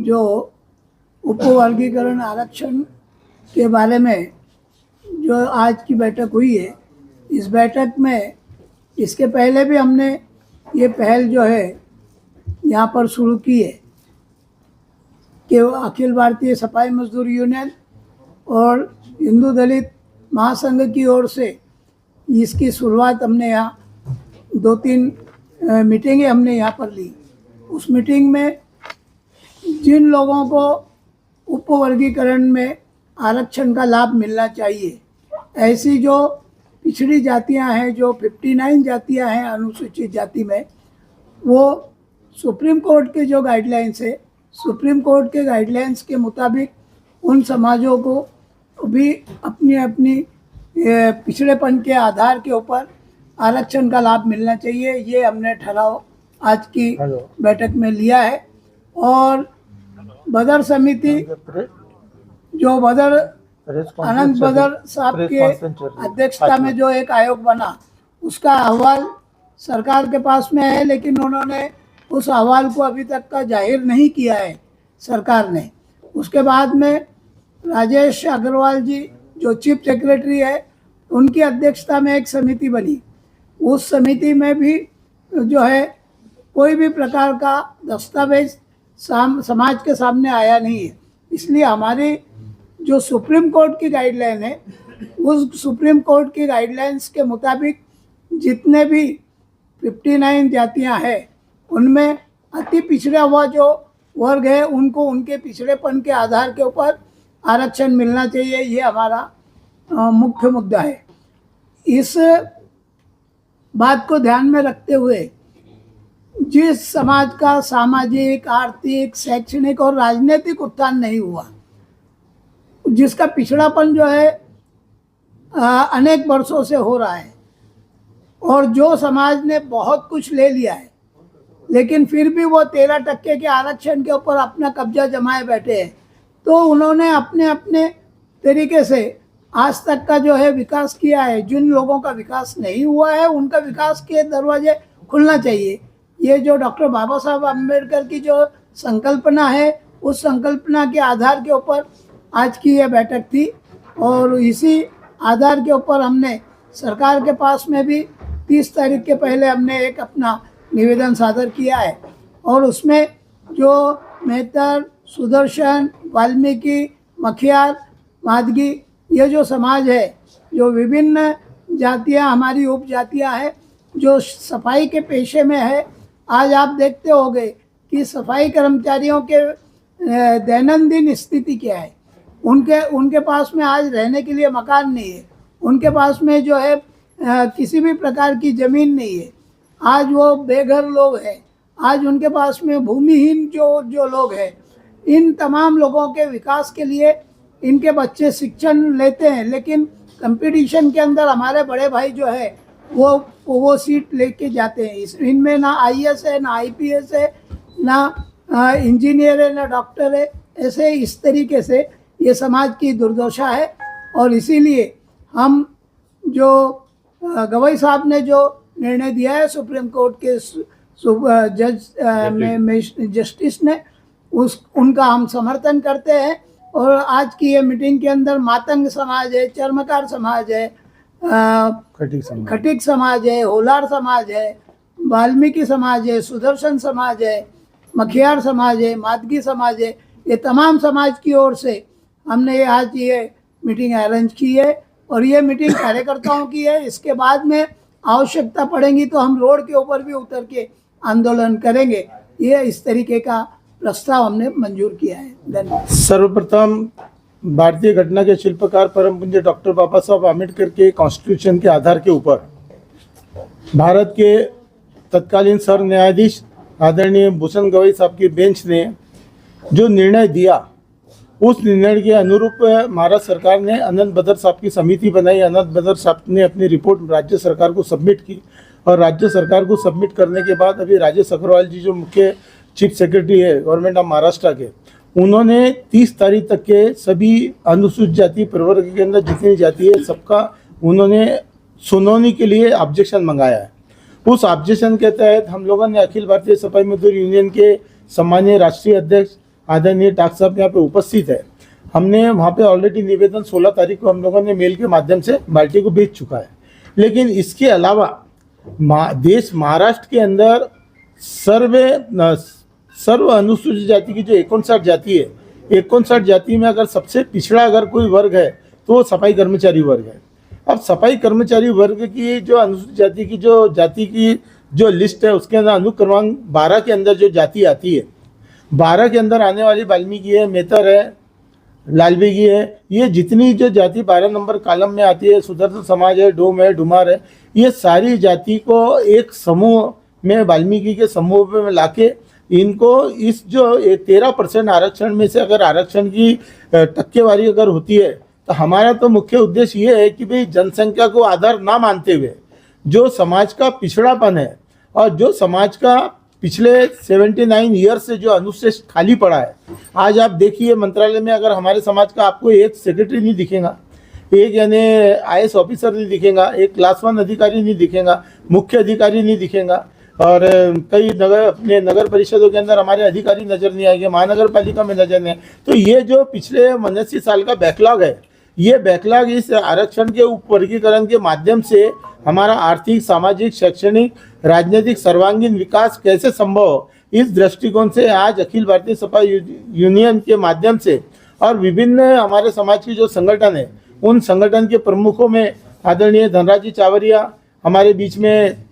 जो उपवर्गीकरण आरक्षण के बारे में जो आज की बैठक हुई है, इस बैठक में इसके पहले भी हमने ये पहल जो है यहाँ पर शुरू की है कि अखिल भारतीय सफाई मजदूर यूनियन और हिंदू दलित महासंघ की ओर से इसकी शुरुआत हमने यहाँ 2-3 मीटिंगें हमने यहाँ पर ली। उस मीटिंग में जिन लोगों को उपवर्गीकरण में आरक्षण का लाभ मिलना चाहिए, ऐसी जो पिछड़ी जातियां हैं, जो 59 जातियां हैं अनुसूचित जाति में, वो सुप्रीम कोर्ट के जो गाइडलाइंस है, सुप्रीम कोर्ट के गाइडलाइंस के मुताबिक उन समाजों को भी अपनी अपनी पिछड़ेपन के आधार के ऊपर आरक्षण का लाभ मिलना चाहिए। ये हमने ठहराव आज की बैठक में लिया है। और बदर समिति जो अनंत बदर साहब के अध्यक्षता में जो एक आयोग बना, उसका अहवाल सरकार के पास में है, लेकिन उन्होंने उस अहवाल को अभी तक का जाहिर नहीं किया है सरकार ने। उसके बाद में राजेश अग्रवाल जी जो चीफ सेक्रेटरी है, उनकी अध्यक्षता में एक समिति बनी। उस समिति में भी जो है कोई भी प्रकार का दस्तावेज समाज के सामने आया नहीं है। इसलिए हमारी जो सुप्रीम कोर्ट की गाइडलाइन है, उस सुप्रीम कोर्ट की गाइडलाइंस के मुताबिक जितने भी 59 जातियां हैं, उनमें अति पिछड़ा हुआ जो वर्ग है, उनको उनके पिछड़ेपन के आधार के ऊपर आरक्षण मिलना चाहिए। ये हमारा मुख्य मुद्दा है। इस बात को ध्यान में रखते हुए जिस समाज का सामाजिक, आर्थिक, शैक्षणिक और राजनीतिक उत्थान नहीं हुआ, जिसका पिछड़ापन जो है अनेक वर्षों से हो रहा है, और जो समाज ने बहुत कुछ ले लिया है, लेकिन फिर भी वो 13% के आरक्षण के ऊपर अपना कब्जा जमाए बैठे हैं, तो उन्होंने अपने अपने तरीके से आज तक का जो है विकास किया है। जिन लोगों का विकास नहीं हुआ है, उनका विकास के दरवाजे खुलना चाहिए। ये जो डॉक्टर बाबा साहब अम्बेडकर की जो संकल्पना है, उस संकल्पना के आधार के ऊपर आज की ये बैठक थी, और इसी आधार के ऊपर हमने सरकार के पास में भी 30 तारीख के पहले हमने एक अपना निवेदन सादर किया है। और उसमें जो मेहतर, सुदर्शन, वाल्मीकि, मखियार, मादगी, ये जो समाज है, जो विभिन्न जातियां हमारी उपजातियां हैं, जो सफाई के पेशे में है, आज आप देखते होंगे कि सफाई कर्मचारियों के दैनंदिन स्थिति क्या है। उनके पास में आज रहने के लिए मकान नहीं है, उनके पास में जो है किसी भी प्रकार की ज़मीन नहीं है। आज वो बेघर लोग हैं, आज उनके पास में भूमिहीन जो लोग हैं। इन तमाम लोगों के विकास के लिए इनके बच्चे शिक्षण लेते हैं, लेकिन कंपटीशन के अंदर हमारे बड़े भाई जो है वो सीट लेके जाते हैं। इनमें ना आईएएस है, ना आईपीएस है, ना इंजीनियर है, ना डॉक्टर है। ऐसे इस तरीके से ये समाज की दुर्दशा है। और इसीलिए हम जो गवई साहब ने जो निर्णय दिया है सुप्रीम कोर्ट के जस्टिस ने, उनका हम समर्थन करते हैं। और आज की ये मीटिंग के अंदर मातंग समाज है, चर्मकार समाज है, खटिक समाज है, होलार समाज है, वाल्मीकि समाज है, सुदर्शन समाज है, मखियार समाज है, मादगी समाज है। ये तमाम समाज की ओर से हमने आज ये मीटिंग अरेंज की है, और ये मीटिंग कार्यकर्ताओं की है। इसके बाद में आवश्यकता पड़ेगी तो हम रोड के ऊपर भी उतर के आंदोलन करेंगे। ये इस तरीके का प्रस्ताव हमने मंजूर किया है। धन्यवाद। सर्वप्रथम भारतीय घटना के शिल्पकार परम पूज्य डॉक्टर बाबा साहब आम्बेडकर के कॉन्स्टिट्यूशन के आधार के ऊपर भारत के तत्कालीन सर न्यायाधीश आदरणीय भूषण गवई साहब की बेंच ने जो निर्णय दिया, उस निर्णय के अनुरूप महाराष्ट्र सरकार ने अनंत बदर साहब की समिति बनाई। अनंत बदर साहब ने अपनी रिपोर्ट राज्य सरकार को सबमिट की, और राज्य सरकार को सबमिट करने के बाद अभी राजेश अग्रवाल जी जो मुख्य चीफ सेक्रेटरी है गवर्नमेंट ऑफ महाराष्ट्र के, उन्होंने 30 तारीख तक के सभी अनुसूचित जाति प्रवर्ग के अंदर जितनी जाति है सबका उन्होंने सुनवाई के लिए ऑब्जेक्शन मंगाया है। उस ऑब्जेक्शन के तहत हम लोगों ने अखिल भारतीय सफाई मजदूर यूनियन के सम्मानीय राष्ट्रीय अध्यक्ष आदरणीय टाक साहब यहाँ पे उपस्थित है, हमने वहाँ पे ऑलरेडी निवेदन 16 तारीख को हम लोगों ने मेल के माध्यम से पार्टी को भेज चुका है। लेकिन इसके अलावा देश महाराष्ट्र के अंदर सर्व अनुसूचित जाति की जो 59 जाति है, 59 जाति में अगर सबसे पिछड़ा अगर कोई वर्ग है तो वो सफाई कर्मचारी वर्ग है। अब सफाई कर्मचारी वर्ग की जो अनुसूचित जाति की जो लिस्ट है उसके अंदर अनुक्रमांक 12 के अंदर जो जाति आती है, 12 के अंदर आने वाली वाल्मीकि है, मेहतर है, लालबेगी है, ये जितनी जो जाति 12 नंबर कॉलम में आती है, सुदर्शन समाज है, डोम है, डुमार है, ये सारी जाति को एक समूह में वाल्मीकि के समूह में लाके इनको इस जो 13% आरक्षण में से अगर आरक्षण की टक्केवारी अगर होती है तो हमारा तो मुख्य उद्देश्य ये है कि भाई जनसंख्या को आधार ना मानते हुए जो समाज का पिछड़ापन है और जो समाज का पिछले 79 ईयर से जो अनुशेष खाली पड़ा है, आज आप देखिए मंत्रालय में अगर हमारे समाज का आपको एक सेक्रेटरी नहीं दिखेगा, एक यानी IAS ऑफिसर नहीं दिखेगा, एक क्लास 1 अधिकारी नहीं दिखेगा, मुख्य अधिकारी नहीं दिखेगा, और कई अपने नगर परिषदों के अंदर हमारे अधिकारी नजर नहीं आएंगे, महानगर पालिका में नजर नहीं। तो ये जो पिछले 89 साल का बैकलॉग है, ये बैकलॉग इस आरक्षण के उपवर्गीकरण के माध्यम से हमारा आर्थिक, सामाजिक, शैक्षणिक, राजनीतिक सर्वांगीण विकास कैसे संभव हो, इस दृष्टिकोण से आज अखिल भारतीय सपा यूनियन के माध्यम से और विभिन्न हमारे समाज की जो संगठन है, उन संगठन के प्रमुखों में आदरणीय धनराज जी चावरिया हमारे बीच में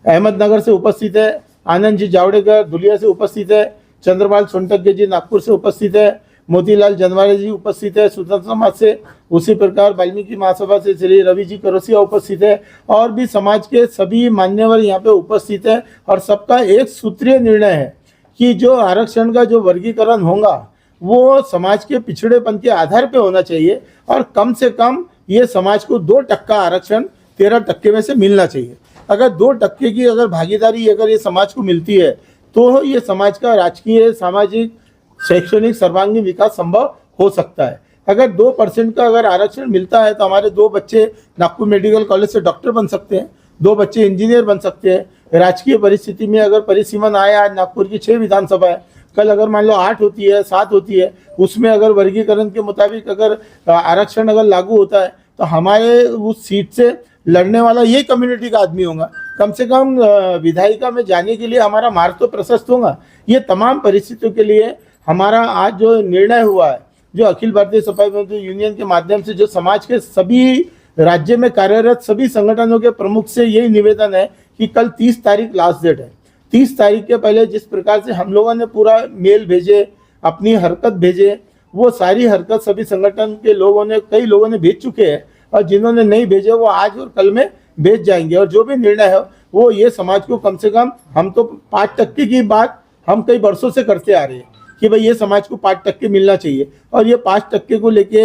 अहमदनगर से उपस्थित है, आनंद जी जावड़ेकर धुलिया से उपस्थित है, चंद्रपाल सोनटके जी नागपुर से उपस्थित है, मोतीलाल जनवाड़े जी उपस्थित है स्वतंत्र समाज से, उसी प्रकार वाल्मीकि महासभा से श्री रवि जी करोसिया उपस्थित है, और भी समाज के सभी मान्यवर यहाँ पे उपस्थित है। और सबका एक सूत्रीय निर्णय है कि जो आरक्षण का जो वर्गीकरण होगा वो समाज के पिछड़ेपन के आधार पे होना चाहिए और कम से कम ये समाज को 2% आरक्षण 13% में से मिलना चाहिए। अगर 2% की अगर भागीदारी अगर ये समाज को मिलती है तो ये समाज का राजकीय, सामाजिक, शैक्षणिक सर्वांगीण विकास संभव हो सकता है। अगर 2% का अगर आरक्षण मिलता है तो हमारे 2 बच्चे नागपुर मेडिकल कॉलेज से डॉक्टर बन सकते हैं, 2 बच्चे इंजीनियर बन सकते हैं। राजकीय परिस्थिति में अगर परिसीमन आए, आज नागपुर की 6 विधानसभा है, कल अगर मान लो 8 होती है, 7 होती है, उसमें अगर वर्गीकरण के मुताबिक अगर आरक्षण अगर लागू होता है तो हमारे उस सीट से लड़ने वाला ये कम्युनिटी का आदमी होगा, कम से कम विधायिका में जाने के लिए हमारा मार्ग तो प्रशस्त होगा। ये तमाम परिस्थितियों के लिए हमारा आज जो निर्णय हुआ है, जो अखिल भारतीय सपा यूनियन के माध्यम से जो समाज के सभी राज्य में कार्यरत सभी संगठनों के प्रमुख से यही निवेदन है कि कल 30 तारीख लास्ट डेट है। 30 तारीख के पहले जिस प्रकार से हम लोगों ने पूरा मेल भेजे, अपनी हरकत भेजे, वो सारी हरकत सभी संगठन के लोगों ने, कई लोगों ने भेज चुके हैं, और जिन्होंने नहीं भेजे वो आज और कल में भेज जाएंगे। और जो भी निर्णय है वो ये समाज को कम से कम, हम तो 5% की बात हम कई वर्षों से करते आ रहे हैं कि भाई ये समाज को 5% मिलना चाहिए, और ये 5% को लेके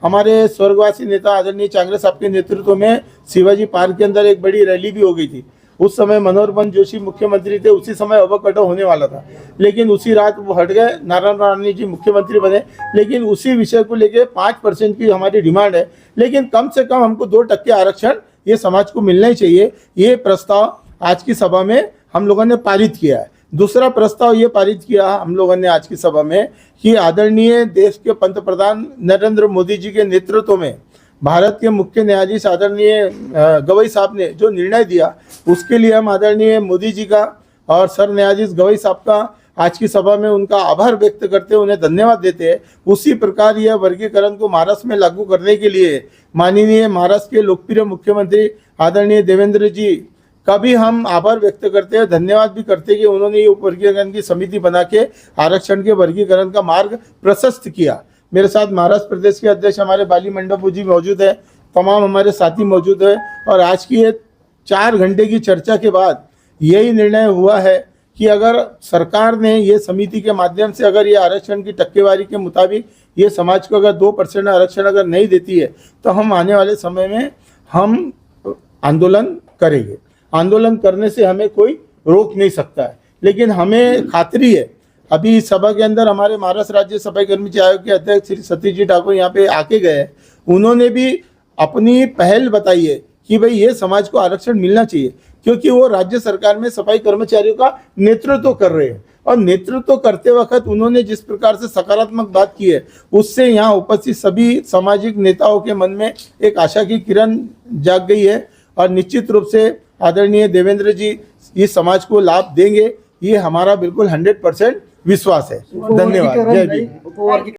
हमारे स्वर्गवासी नेता आदरणीय चांगरे साहब के नेतृत्व में शिवाजी पार्क के अंदर एक बड़ी रैली भी हो गई थी। उस समय मनोहर जोशी मुख्यमंत्री थे, उसी समय अवकटो होने वाला था, लेकिन उसी रात वो हट गए, नारायण राणे जी मुख्यमंत्री बने। लेकिन उसी विषय को लेके 5% की हमारी डिमांड है, लेकिन कम से कम हमको 2% आरक्षण ये समाज को मिलना ही चाहिए। ये प्रस्ताव आज की सभा में हम लोगों ने पारित किया है। दूसरा प्रस्ताव ये पारित किया हम लोगों ने आज की सभा में कि आदरणीय देश के पंतप्रधान नरेंद्र मोदी जी के नेतृत्व में भारत के मुख्य न्यायाधीश आदरणीय गवई साहब ने जो निर्णय दिया, उसके लिए हम आदरणीय मोदी जी का और सर न्यायाधीश गवई साहब का आज की सभा में उनका आभार व्यक्त करते हुए उन्हें धन्यवाद देते हैं। उसी प्रकार यह वर्गीकरण को महाराष्ट्र में लागू करने के लिए माननीय महाराष्ट्र के लोकप्रिय मुख्यमंत्री आदरणीय देवेंद्र जी का भी हम आभार व्यक्त करते हैं, धन्यवाद भी करते हैं कि उन्होंने ये वर्गीकरण की समिति बना के आरक्षण के वर्गीकरण का मार्ग प्रशस्त किया। मेरे साथ महाराष्ट्र प्रदेश के अध्यक्ष हमारे बाली मंडपू जी मौजूद है, तमाम हमारे साथी मौजूद है, और आज की ये 4 घंटे की चर्चा के बाद यही निर्णय हुआ है कि अगर सरकार ने ये समिति के माध्यम से अगर ये आरक्षण की टक्केवारी के मुताबिक ये समाज को अगर 2% आरक्षण अगर नहीं देती है तो हम आने वाले समय में हम आंदोलन करेंगे। आंदोलन करने से हमें कोई रोक नहीं सकता है, लेकिन हमें खातरी है, अभी इस सभा के अंदर हमारे महाराष्ट्र राज्य सफाई कर्मचारी आयोग के अध्यक्ष श्री सतीश जी ठाकुर यहाँ पे आके गए, उन्होंने भी अपनी पहल बताई है कि भाई ये समाज को आरक्षण मिलना चाहिए, क्योंकि वो राज्य सरकार में सफाई कर्मचारियों का नेतृत्व कर रहे हैं और नेतृत्व करते वक्त उन्होंने जिस प्रकार से सकारात्मक बात की है, उससे यहाँ उपस्थित सभी सामाजिक नेताओं के मन में एक आशा की किरण जाग गई है और निश्चित रूप से आदरणीय देवेंद्र जी इस समाज को लाभ देंगे, ये हमारा बिल्कुल 100% विश्वास है। धन्यवाद। जय भीम।